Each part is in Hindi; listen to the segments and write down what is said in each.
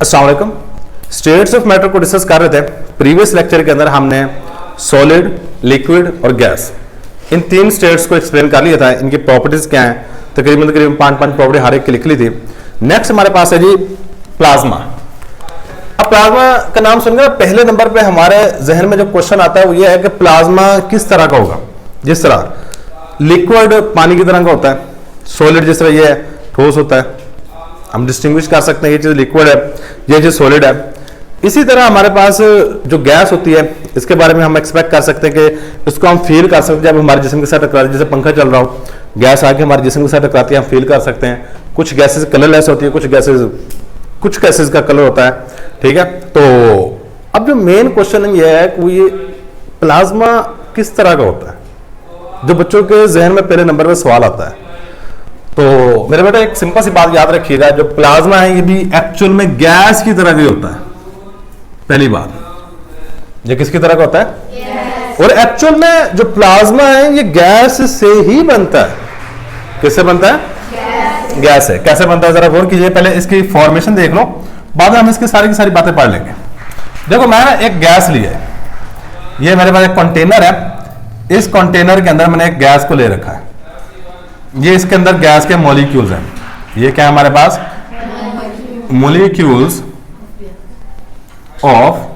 अस्सलाम वालेकुम। स्टेट्स ऑफ मैटर को डिस्कस कर रहे थे। प्रीवियस लेक्चर के अंदर हमने सॉलिड, लिक्विड और गैस इन तीन स्टेट्स को एक्सप्लेन कर लिया था। इनकी प्रॉपर्टीज क्या हैं, तकरीबन पांच प्रॉपर्टी हर एक की लिख ली थी। नेक्स्ट हमारे पास है जी प्लाज्मा। अब प्लाज्मा का नाम सुनकर पहले नंबर पे हमारे जहन में जो क्वेश्चन आता है वो ये है कि प्लाज्मा किस तरह का होगा। जिस तरह लिक्विड पानी की तरह का होता है, सॉलिड जिस तरह ये है ठोस होता है, हम डिस्टिंग्विश कर सकते हैं ये चीज लिक्विड है, ये चीज सॉलिड है। इसी तरह हमारे पास जो गैस होती है इसके बारे में हम एक्सपेक्ट कर सकते हैं कि इसको हम फील कर सकते हैं जब हमारे जिस्म के साथ टकराती है। जैसे पंखा चल रहा हो, गैस आके हमारे जिस्म के साथ टकराती है, हम फील कर सकते हैं। कुछ गैसेस कलरलेस होती है, कुछ गैसेस का कलर होता है, ठीक है। तो अब जो मेन क्वेश्चन ये है कि ये प्लाज्मा किस तरह का होता है, जो बच्चों के जहन में पहले नंबर पर सवाल आता है। तो मेरे बेटा एक सिंपल सी बात याद रखिएगा, जो प्लाज्मा है ये भी एक्चुअल में गैस की तरह का होता है। पहली बात, ये किसकी तरह का होता है? और एक्चुअल में जो प्लाज्मा है ये गैस से ही बनता है। किससे बनता है? गैस है। कैसे बनता है जरा गौर कीजिए। पहले इसकी फॉर्मेशन देख लो, बाद में हम इसकी सारी की सारी बातें पढ़ लेंगे। देखो मैंने एक गैस लिया है, ये मेरे पास एक कंटेनर है, इस कंटेनर के अंदर मैंने एक गैस को ले रखा है। ये इसके अंदर गैस के मॉलिक्यूल्स हैं। ये क्या है हमारे पास? मॉलिक्यूल्स ऑफ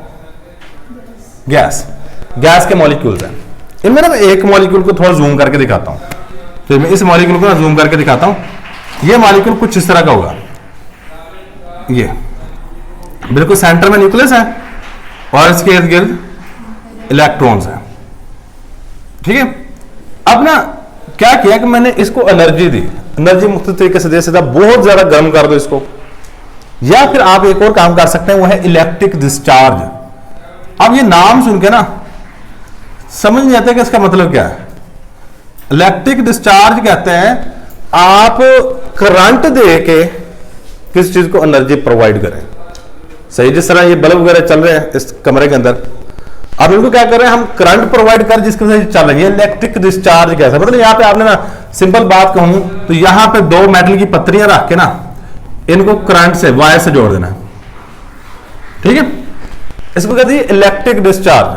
गैस, गैस के मॉलिक्यूल्स हैं। इनमें ना मैं एक मॉलिक्यूल को थोड़ा जूम करके दिखाता हूं। फिर मैं इस मॉलिक्यूल को ना जूम करके दिखाता हूं। ये मॉलिक्यूल कुछ इस तरह का होगा। ये बिल्कुल सेंटर में न्यूक्लियस है और इसके इर्द गिर्द इलेक्ट्रॉन्स हैं, ठीक है। अब ना क्या किया कि मैंने इसको एनर्जी दी। एनर्जी मुख्तलिफ तरीके से दे सकता, बहुत ज्यादा गर्म कर दो इसको, या फिर आप एक और काम कर सकते हैं, वो है इलेक्ट्रिक डिस्चार्ज। अब ये नाम सुन के ना समझ नहीं आता कि इसका मतलब क्या है। इलेक्ट्रिक डिस्चार्ज कहते हैं आप करंट दे के किस चीज को एनर्जी प्रोवाइड करें। सही, जिस तरह ये बल्ब वगैरह चल रहे हैं इस कमरे के अंदर, अब इनको क्या कर रहे हैं हम, करंट प्रोवाइड कर जिसकी वजह से चल रही है। इलेक्ट्रिक डिस्चार्ज कैसा मतलब, यहाँ पे आपने ना सिंपल बात कहूं तो यहाँ पे दो मेटल की पत्रियां रख के ना इनको करंट से, वायर से जोड़ देना है, ठीक है। इसको कहते हैं इलेक्ट्रिक डिस्चार्ज।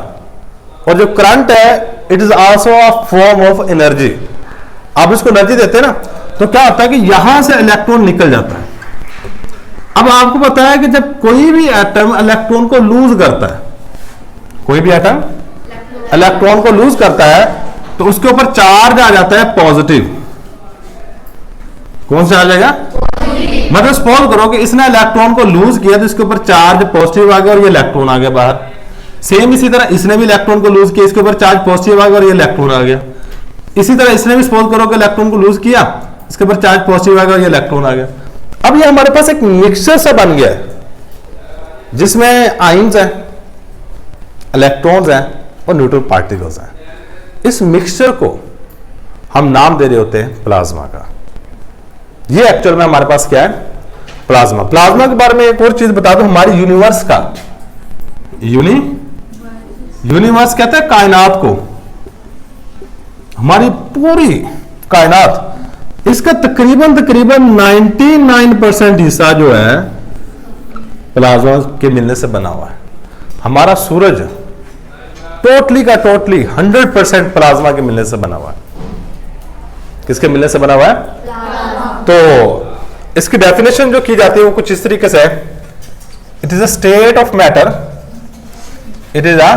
और जो करंट है it is also a form of energy. आप इसको एनर्जी देते हैं ना तो क्या होता है कि यहां से इलेक्ट्रॉन निकल जाता है। अब आपको पता है कि जब कोई भी एटम इलेक्ट्रॉन को लूज करता है, कोई भी एटम इलेक्ट्रॉन को लूज करता है तो उसके ऊपर चार्ज आ जाता है पॉजिटिव। कौन सा आ जाएगा? मतलब सपोज करो कि इसने इलेक्ट्रॉन को लूज किया तो इसके ऊपर चार्ज पॉजिटिव आ गया और ये इलेक्ट्रॉन आ गया बाहर। सेम इसी तरह इसने भी इलेक्ट्रॉन को लूज किया, इसके ऊपर चार्ज पॉजिटिव आ गया और ये इलेक्ट्रॉन आ गया। इसी तरह इसने भी सपोज करो कि इलेक्ट्रॉन को लूज किया, इसके ऊपर चार्ज पॉजिटिव आ गया और ये इलेक्ट्रॉन आ गया। अब ये हमारे पास एक मिक्सचर सा बन गया है जिसमें आयंस हैं, इलेक्ट्रॉन्स हैं और न्यूट्रल पार्टिकल्स हैं। इस मिक्सचर को हम नाम दे रहे होते हैं प्लाज्मा का। ये एक्चुअल में हमारे पास क्या है? प्लाज्मा। प्लाज्मा के बारे में एक और चीज बता दो, हमारी यूनिवर्स का, यूनिवर्स कहते हैं कायनात को, हमारी पूरी कायनात, इसका तकरीबन 99% हिस्सा जो है प्लाज्मा के मिलने से बना हुआ है। हमारा सूरज टोटली का टोटली 100% प्लाज्मा के मिलने से बना हुआ है। किसके मिलने से बना हुआ है? तो इसकी डेफिनेशन जो की जाती है वो कुछ इस तरीके से है, it is a state of matter, it is a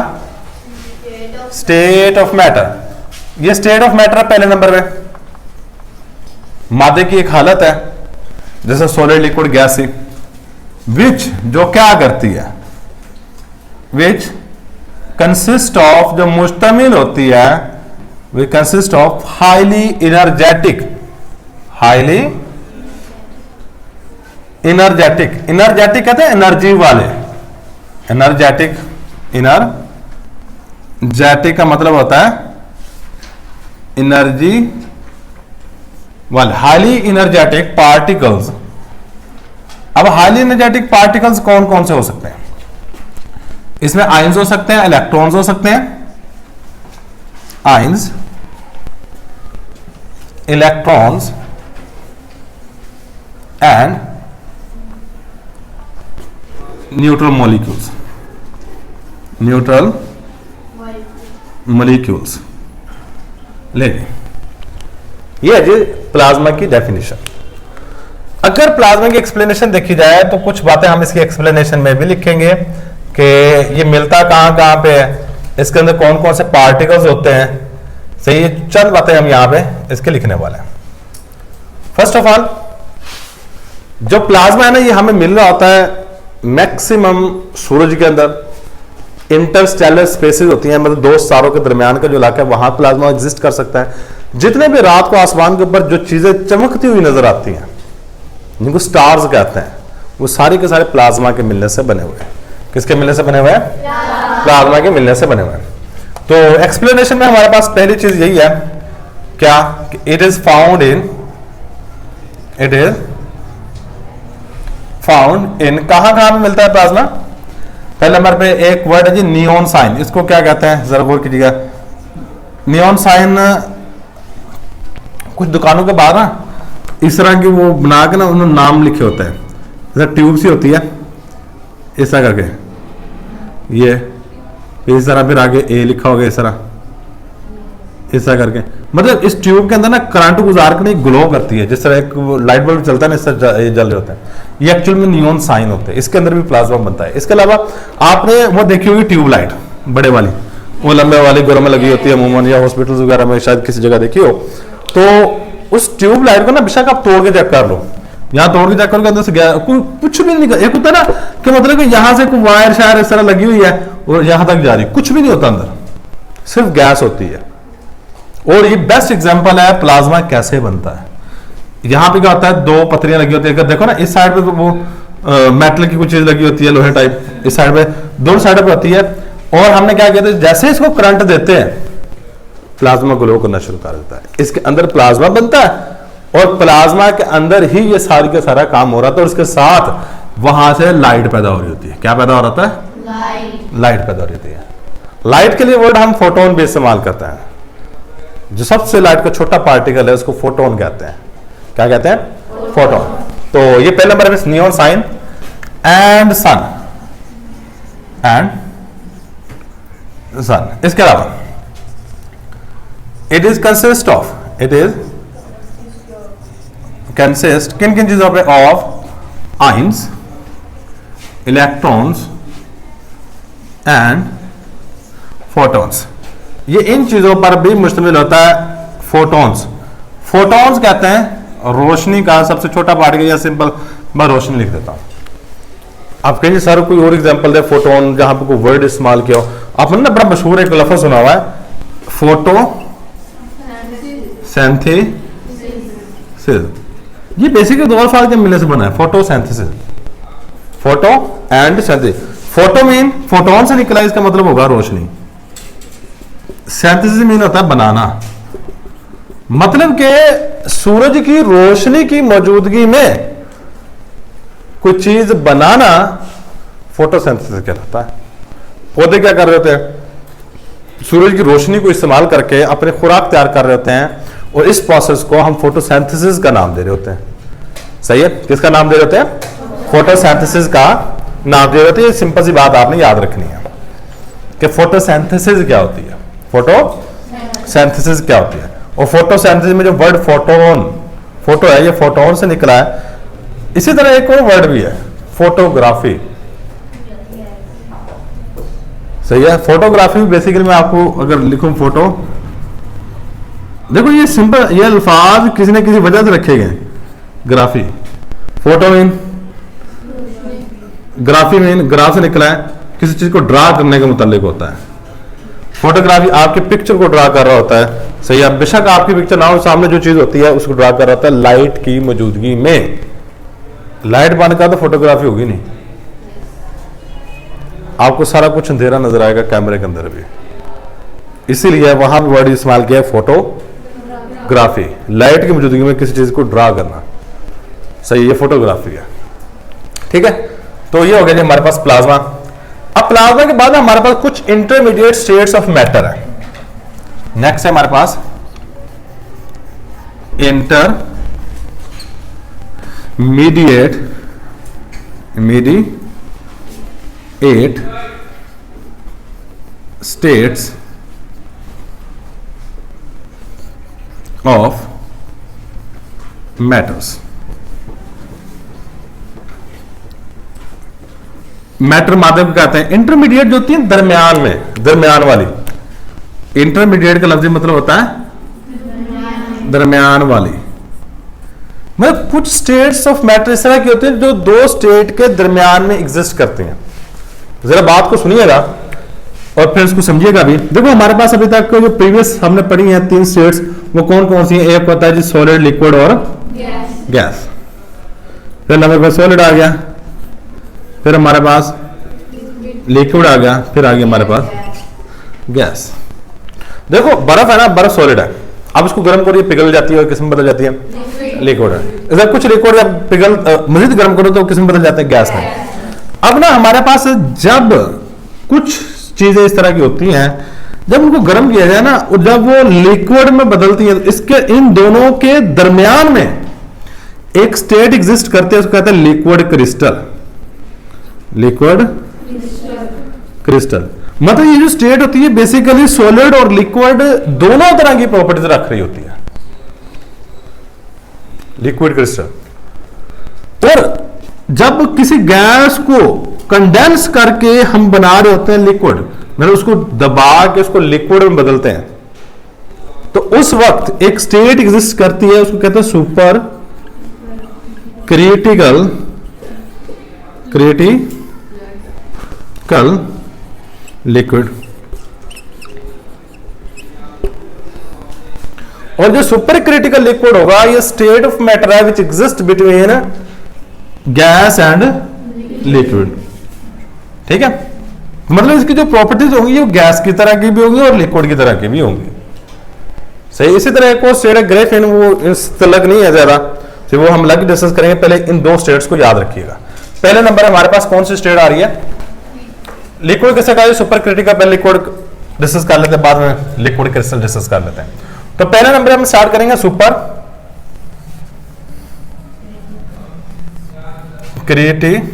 state of matter. ये स्टेट ऑफ मैटर है पहले नंबर पे। मादे की एक हालत है जैसे सॉलिड, लिक्विड, गैसी, विच जो क्या करती है, विच कंसिस्ट ऑफ, जो मुश्तमिल होती है, we consist of highly energetic, highly energetic. Energetic कहते हैं एनर्जी वाले, एनर्जेटिक, इनर्जेटिक का मतलब होता है एनर्जी वाले, हाईली इनर्जेटिक पार्टिकल्स। अब हाईली एनर्जेटिक पार्टिकल्स कौन कौन से हो सकते हैं? इसमें आयंस हो सकते हैं, इलेक्ट्रॉन्स हो सकते हैं, ions, electrons and neutral molecules, neutral molecules लेंगे। ये है जी प्लाज्मा की डेफिनेशन। अगर प्लाज्मा की एक्सप्लेनेशन देखी जाए तो कुछ बातें हम इसकी एक्सप्लेनेशन में भी लिखेंगे कि ये मिलता कहां कहां पे है, इसके अंदर कौन कौन से पार्टिकल्स होते हैं। सही है, चंद बातें हम यहां पे इसके लिखने वाले हैं। फर्स्ट ऑफ ऑल, जो प्लाज्मा है ना, ये हमें मिल रहा होता है मैक्सिमम सूरज के अंदर, इंटरस्टेलर स्पेसेस होती हैं, मतलब दो तारों के दरमियान का जो इलाका है वहां प्लाज्मा एग्जिस्ट कर सकता है। जितने भी रात को आसमान के ऊपर जो चीजें चमकती हुई नजर आती हैं, जिनको स्टार्स कहते हैं, वो सारे के सारे प्लाज्मा के मिलने से बने हुए हैं। किसके मिलने से बने हुए हैं? प्लाज्मा के मिलने से बने हुए हैं। तो एक्सप्लेनेशन में हमारे पास पहली चीज यही है, क्या? इट इज फाउंड इन कहां कहां पे मिलता है प्लाज्मा? पहले नंबर पे एक वर्ड है जी नियॉन साइन। इसको क्या कहते हैं जरा गौर कीजिएगा। नियॉन साइन कुछ दुकानों के बाहर ना इस तरह की वो बना के ना उन्होंने नाम लिखे होते हैं, जैसे ट्यूब सी होती है इस तरह करके, ये इस तरह, फिर आगे ए लिखा होगा इस तरह करके, मतलब इस ट्यूब के अंदर ना करंट गुजार कर ग्लो करती है, जिस तरह एक लाइट बल्ब चलता है ना, इस तरह ये जल रहे होते हैं। ये एक्चुअल में नियॉन साइन होते हैं, इसके अंदर भी प्लाज्मा बनता है। इसके अलावा आपने वो देखी होगी ट्यूब लाइट बड़े वाली, वो लंबे वाली घरों में लगी होती है अमूमन, या हॉस्पिटल्स वगैरह में शायद किसी जगह देखी हो। तो उस ट्यूब लाइट को ना बेशक आप तोड़ के चेक कर लो, यहाँ तोड़ के चेक करोगे अंदर से गया कुछ भी नहीं। एक होता है ना कि मतलब कि यहाँ से कोई वायर शायर इस तरह लगी हुई है और यहां तक जा रही, कुछ भी नहीं होता अंदर, सिर्फ गैस होती है। और ये बेस्ट एग्जांपल है प्लाज्मा कैसे बनता है। यहां पे क्या होता है, दो पत्रियां लगी होती है, अगर देखो ना इस साइड पे वो मेटल की कुछ चीज लगी होती है, लोहे टाइप, इस साइड पे दोनों साइड पे होती है। और हमने क्या किया था, जैसे इसको करंट देते हैं प्लाज्मा ग्लो करना शुरू कर देता है। इसके अंदर प्लाज्मा बनता है और प्लाज्मा के अंदर ही ये सारी का सारा काम हो रहा था, और उसके साथ वहां से लाइट पैदा हो रही होती है। क्या पैदा हो रहा था? लाइट पैदा हो रही होती है। लाइट के लिए वर्ड हम फोटोन भी इस्तेमाल करते हैं। जो सबसे लाइट का छोटा पार्टिकल है उसको फोटोन कहते हैं। क्या कहते हैं? फोटोन। तो ये पहले नंबर पे नियॉन साइन एंड सन इसके अलावा इट इज कंसिस्ट किन किन चीजों पे? Of ions, electrons and photons. ये इन चीजों पर भी मुश्तमिल होता है। फोटॉन्स कहते हैं रोशनी का सबसे छोटा पार्टिकल, या सिंपल मैं रोशनी लिख देता हूं। आप कहिए सर कोई और एग्जांपल दे फोटोन जहां पर कोई वर्ड इस्तेमाल किया हो। आपने ना बड़ा मशहूर एक लफ्ज सुना हुआ है, फोटो सिंथेसिस। ये बेसिकली दो अल्फाज के मिलने से बना है, photosynthesis, photo and synthesis. Photo mean photon से निकला, इसका मतलब होगा रोशनी। सिंथेसिस मीन होता है बनाना, मतलब कि सूरज की रोशनी की मौजूदगी में कोई चीज बनाना फोटोसिंथेसिस कहलाता है। पौधे क्या कर रहे होते हैं? सूरज की रोशनी को इस्तेमाल करके अपने खुराक तैयार कर रहे होते हैं, और इस प्रोसेस को हम फोटोसिंथेसिस का नाम दे रहे होते हैं। सही है, किसका नाम दे रहे होते हैं? फोटोसिंथेसिस का नाम दे रहे होते हैं। ये सिंपल सी बात आपने याद रखनी है कि फोटोसिंथेसिस क्या होती है, फोटोसिंथेसिस क्या होती है। और फोटोसिंथेसिस में जो वर्ड फोटो है, ये फोटोन से निकला है। इसी तरह एक और वर्ड भी है, फोटोग्राफी। सही है, फोटोग्राफी बेसिकली मैं आपको अगर लिखूं फोटो, देखो ये सिंपल, ये अल्फाज किसी न किसी वजह से रखे गए। Graphy, photo graphy mean graph से निकला है, किसी चीज को ड्रा करने के मुतालिक होता है। फोटोग्राफी आपके पिक्चर को ड्रा कर रहा होता है। सही है, बेशक आपकी पिक्चर ना हो, सामने जो चीज होती है उसको ड्रा कर रहा होता है लाइट की मौजूदगी में। लाइट बंद कर तो फोटोग्राफी होगी नहीं, आपको सारा कुछ अंधेरा नजर आएगा कैमरे के अंदर भी। इसीलिए वहां भी वर्ड इस्तेमाल किया है फोटोग्राफी, लाइट की मौजूदगी में किसी चीज को ड्रा करना। सही, ये फोटोग्राफी है। ठीक है, तो ये हो गया जी हमारे पास प्लाज्मा। अब प्लाज्मा के बाद हमारे पास कुछ इंटरमीडिएट स्टेट्स ऑफ मैटर है। नेक्स्ट है हमारे पास 8 states of matters. मैटर माध्यम को कहते हैं। इंटरमीडिएट जो होती है दरमियान में, दरमियान वाली। इंटरमीडिएट का लफ्ज़ी मतलब होता है दरमियान वाली। मतलब कुछ स्टेट्स ऑफ मैटर इस तरह की होते हैं जो दो स्टेट के दरमियान में एग्जिस्ट करते हैं। जरा बात को सुनिएगा और फिर इसको समझिएगा भी। देखो हमारे पास अभी तक जो प्रीवियस हमने पढ़ी हैं 3 स्टेट्स, वो कौन कौन सी हैं? एक होता है जी सॉलिड, लिक्विड और गैस। फिर हमारे पास सॉलिड आ गया, फिर हमारे पास लिक्विड आ गया, फिर आ गया हमारे पास गैस। देखो बर्फ है ना, बर्फ सॉलिड है। अब इसको गर्म करिए पिघल जाती है और किस्म बदल जाती है, लिक्विड है। अगर कुछ लिक्विड पिघल मजीद गर्म करो तो किस्म बदल जाते हैं, गैस में। अब ना हमारे पास जब कुछ चीजें इस तरह की होती हैं, जब उनको गर्म किया जाए ना, और जब वो लिक्विड में बदलती है, इसके इन दोनों के दरमियान में एक स्टेट एग्जिस्ट करते हैं, उसको कहते हैं लिक्विड क्रिस्टल। लिक्विड क्रिस्टल मतलब ये जो स्टेट होती है बेसिकली सॉलिड और लिक्विड दोनों तरह की प्रॉपर्टीज रख रही होती है, लिक्विड क्रिस्टल। और जब किसी गैस को कंडेंस करके हम बना रहे होते हैं लिक्विड, मतलब उसको दबा के उसको लिक्विड में बदलते हैं, तो उस वक्त एक स्टेट एग्जिस्ट करती है, उसको कहते हैं सुपर क्रिटिकल लिक्विड। और जो सुपर क्रिटिकल लिक्विड होगा, ये स्टेट ऑफ मैटर है which exist between gas and liquid. ठीक है, मतलब इसकी जो प्रॉपर्टीज होंगी वो गैस की तरह की भी होंगी और लिक्विड की तरह की भी होंगी। सही। इसी तरह एक और स्टेट है ग्रेफिन, वो इस तलक नहीं है ज्यादा, तो वो हम अलग डिस्कस करेंगे। पहले इन दो स्टेट्स को याद रखिएगा। पहले नंबर हमारे पास कौन सी स्टेट आ रही है? लिक्विड कैसे कहा? Super critical. पहले लिक्विड डिस्कस कर लेते हैं, बाद में लिक्विड क्रिस्टल डिस्कस कर लेते हैं। तो पहले नंबर हम स्टार्ट करेंगे super critical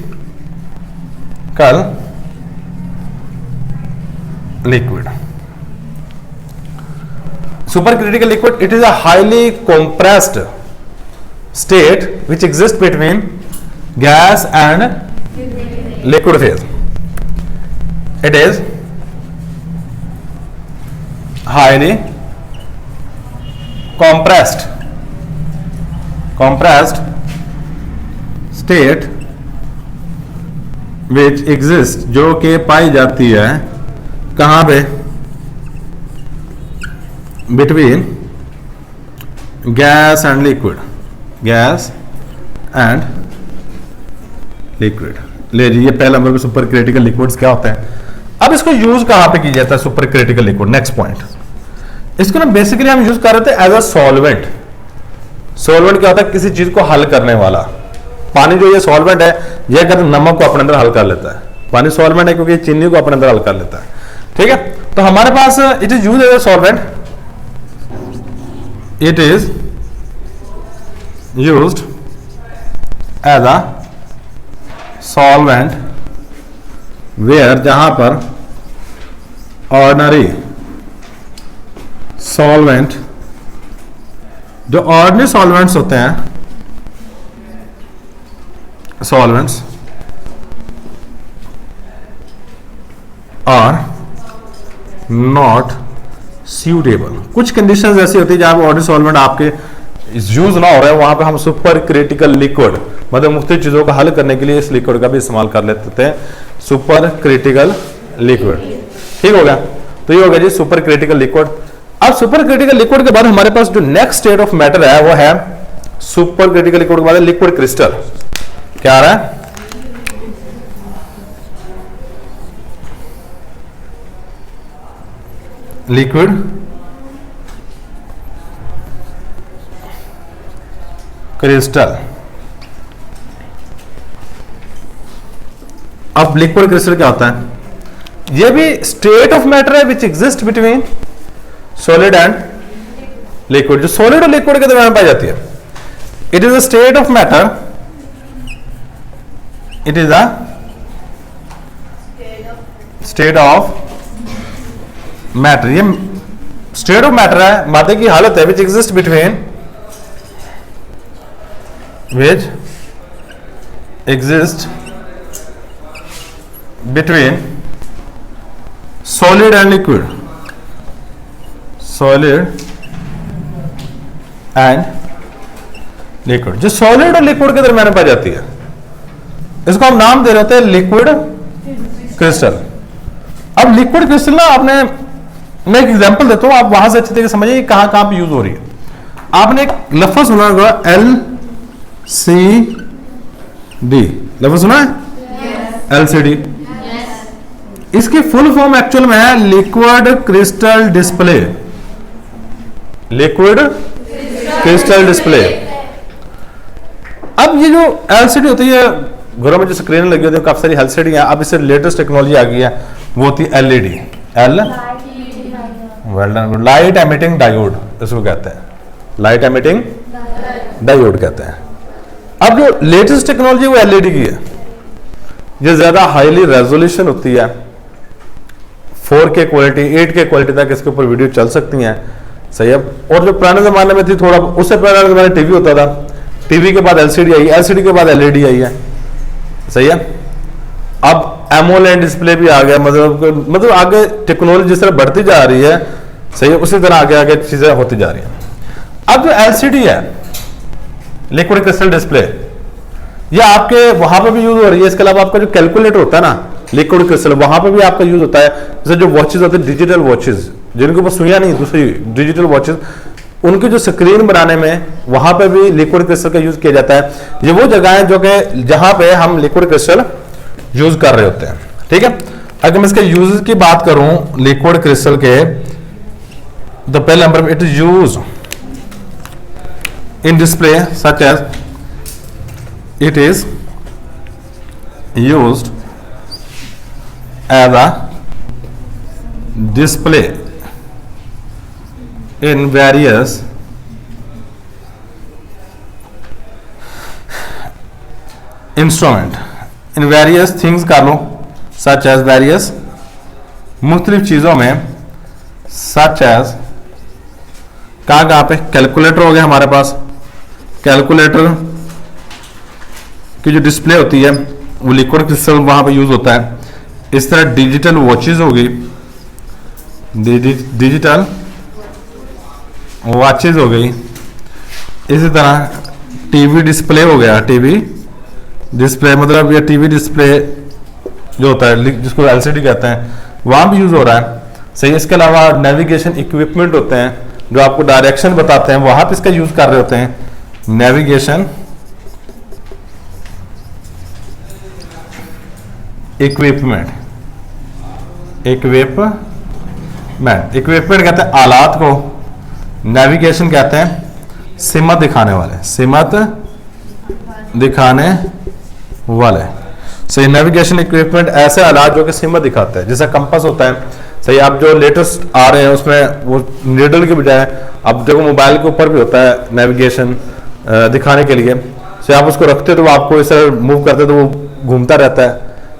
liquid. Super critical liquid, it is a highly compressed state which exists between gas and liquid phase. It is highly compressed state which exists, जो कि पाई जाती है कहां पे? Between gas and liquid, gas and liquid. ले जी, ये पहला नंबर पे सुपर क्रिटिकल लिक्विड्स क्या होते हैं। अब इसको यूज कहां पे किया जाता है super critical liquid? Next point, इसको ना बेसिकली हम यूज कर रहे थे एज अ सॉल्वेंट। सॉल्वेंट क्या होता है? किसी चीज को हल करने वाला। पानी जो ये सॉल्वेंट है, यह कहते हैं नमक को अपने अंदर हल कर लेता है। पानी सॉल्वेंट है क्योंकि चीनी को अपने अंदर हल कर लेता है। ठीक है, तो हमारे पास it is use as a solvent, it is used as a solvent where, जहां पर ऑर्डिनरी सॉल्वेंट, जो ऑर्डिनरी सॉल्वेंट्स होते हैं, सॉल्वेंट्स आर नॉट सूटेबल। कुछ कंडीशंस ऐसी होती है जहां पर ऑर्डिनरी सॉल्वेंट आपके यूज ना हो रहा है, वहां पे हम सुपर क्रिटिकल लिक्विड, मतलब मुख्तलिफ चीजों का हल करने के लिए इस लिक्विड का भी इस्तेमाल कर लेते हैं, सुपर क्रिटिकल लिक्विड। ठीक हो गया, तो ये हो गया जी सुपर क्रिटिकल लिक्विड। अब सुपर क्रिटिकल लिक्विड के बाद हमारे पास जो नेक्स्ट स्टेट ऑफ मैटर है वो है सुपर क्रिटिकल लिक्विड के बाद लिक्विड क्रिस्टल। क्या आ रहा है? Liquid crystal. अब लिक्विड क्रिस्टल क्या होता है? यह भी स्टेट ऑफ मैटर है which exist between solid and liquid, जो सॉलिड और लिक्विड के दरमियान पाई जाती है। It is a state of matter, it is a state of matter, ये स्टेट ऑफ मैटर है, मादे की हालत है which exist between, which exist between solid and liquid, solid and liquid, जो सॉलिड और लिक्विड के दरमियान पाई जाती है, इसको हम नाम दे रहे थे लिक्विड क्रिस्टल। अब लिक्विड क्रिस्टल ना, आपने, मैं एक एग्जांपल देता हूं, आप वहां से अच्छे तरीके से समझिए कहां कहां पे यूज हो रही है। आपने एक लफ्ज सुना होगा LCD, लफ्ज सुना है? LCD, इसकी फुल फॉर्म एक्चुअल में है liquid crystal display, liquid crystal display. अब ये जो LCD होती है, घरों में जो स्क्रीन लगी होती है, काफी सारी LCD है, अब इससे लेटेस्ट टेक्नोलॉजी आ गई है, वो होती है LED, लाइट एमिटिंग डायोड, इसको कहते हैं लाइट एमिटिंग डायोड कहते हैं। अब जो लेटेस्ट टेक्नोलॉजी वो LED की है, ये ज्यादा हाईली रेजोल्यूशन होती है, 4K क्वालिटी, 8K क्वालिटी तक इसके ऊपर वीडियो चल सकती हैं, सही है। और जो पुराने जमाने में थी, थोड़ा उससे पुराने जमाने टीवी होता था, टीवी के बाद LCD आई, LCD के बाद LED आई है, सही है। अब एमोलेड डिस्प्ले भी आ गया, मतलब आगे टेक्नोलॉजी जिस तरह बढ़ती जा रही है, सही है, उसी तरह आगे आगे चीजें होती जा रही हैं। अब जो LCD है, लिक्विड क्रिस्टल डिस्प्ले, ये आपके वहां पर भी यूज हो रही है। इसके अलावा आपका जो कैलकुलेटर होता है ना, लिक्विड क्रिस्टल, वहां पर भी आपका यूज होता है। जैसे जो वॉचेज होते हैं, डिजिटल वॉचेज, जिनके ऊपर सुइयां नहीं, दूसरी डिजिटल वॉचेज, उनकी जो स्क्रीन बनाने में वहां पे भी लिक्विड क्रिस्टल का यूज किया जाता है। ये वो जगह है जो कि जहां पे हम लिक्विड क्रिस्टल यूज कर रहे होते हैं, ठीक है। अगर मैं इसके यूज की बात करूं लिक्विड क्रिस्टल के, तो पहले number it is use in display such as, it is used as a display in various instrument, in various things कर लो, such as various, मुख्तलिफ चीज़ों में, such as, कहाँ पे कैलकुलेटर हो गया हमारे पास, कैलकुलेटर की जो डिस्प्ले होती है वो लिक्विड क्रिस्टल वहाँ पे यूज होता है। इस तरह डिजिटल वॉचेज होगी, डिजिटल वॉचेज हो गई, इसी तरह टीवी डिस्प्ले हो गया, टीवी डिस्प्ले मतलब ये टीवी डिस्प्ले जो होता है जिसको LCD कहते हैं, वहाँ भी यूज हो रहा है, सही। इसके अलावा नेविगेशन इक्विपमेंट होते हैं जो आपको डायरेक्शन बताते हैं, वहाँ पे इसका यूज कर रहे होते हैं, नेविगेशन इक्विपमेंट, इक्विपमेंट कहते हैं आलात को, नेविगेशन कहते हैं सिमत दिखाने वाले, सिमत दिखाने वाले, सही। नेविगेशन इक्विपमेंट ऐसे आलात जो कि सिमत दिखाते हैं, जैसा कंपास होता है, सही। अब जो लेटेस्ट आ रहे हैं उसमें वो नीडल के बजाय अब देखो मोबाइल के ऊपर भी होता है नेविगेशन दिखाने के लिए, सही। आप उसको रखते तो वो आपको इस तरह मूव करते तो वो घूमता रहता है,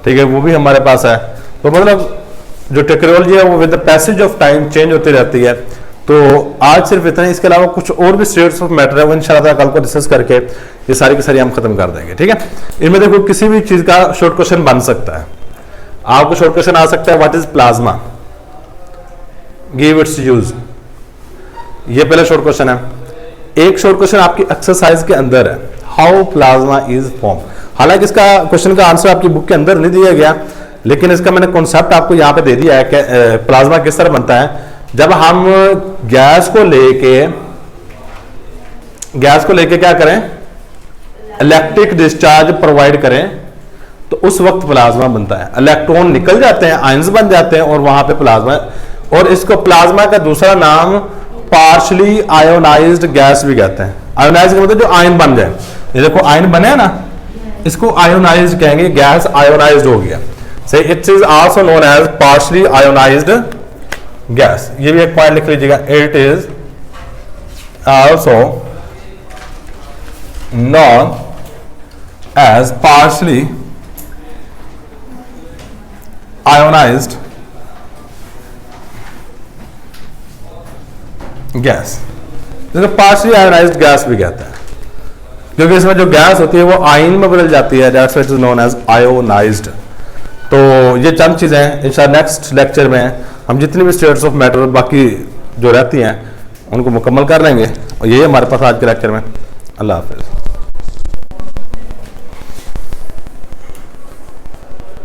ठीक है, वो भी हमारे पास है। तो मतलब जो टेक्नोलॉजी है वो with the passage of time change होती रहती है। तो आज सिर्फ इतना ही, इसके अलावा कुछ और भी स्टेट्स ऑफ मैटर है, वो इंशाल्लाह कल को डिस्कस करके ये सारी की सारी हम खत्म कर देंगे, ठीक है। इनमें देखो किसी भी चीज का शॉर्ट क्वेश्चन बन सकता है, आपको शॉर्ट क्वेश्चन आ सकता है what is plasma, give its use, ये पहला शॉर्ट क्वेश्चन है। एक शॉर्ट क्वेश्चन आपकी एक्सरसाइज के अंदर है, हाउ प्लाज्मा इज फॉर्म। हालांकि इसका क्वेश्चन का आंसर आपकी बुक के अंदर नहीं दिया गया, लेकिन इसका मैंने कॉन्सेप्ट आपको यहाँ पे दे दिया है कि प्लाज्मा किस तरह बनता है। जब हम गैस को लेके क्या करें, इलेक्ट्रिक डिस्चार्ज प्रोवाइड करें, तो उस वक्त प्लाज्मा बनता है। इलेक्ट्रॉन निकल जाते हैं, आयंस बन जाते हैं और वहां पे प्लाज्मा, और इसको प्लाज्मा का दूसरा नाम पार्शली आयोनाइज्ड गैस भी कहते हैं। आयोनाइज का मतलब जो आयन बन जाए, ये देखो आयन बने ना, इसको आयोनाइज्ड कहेंगे, गैस आयोनाइज्ड हो गया, सही। It is also known as partially ionised gas, ये भी एक पॉइंट लिख लीजिएगा, it is also known as partially ionised gas, जिसको पार्शली आयोनाइज्ड गैस भी कहते हैं, क्योंकि इसमें जो गैस होती है वो आयन में बदल जाती है, that's why it is known as ionised. तो ये चंद चीज़ें इंशाल्लाह नेक्स्ट लेक्चर में हम जितनी भी स्टेट्स ऑफ मैटर बाकी जो रहती हैं उनको मुकम्मल कर लेंगे। और ये हमारे पास आज के लेक्चर में। अल्लाह हाफिज़।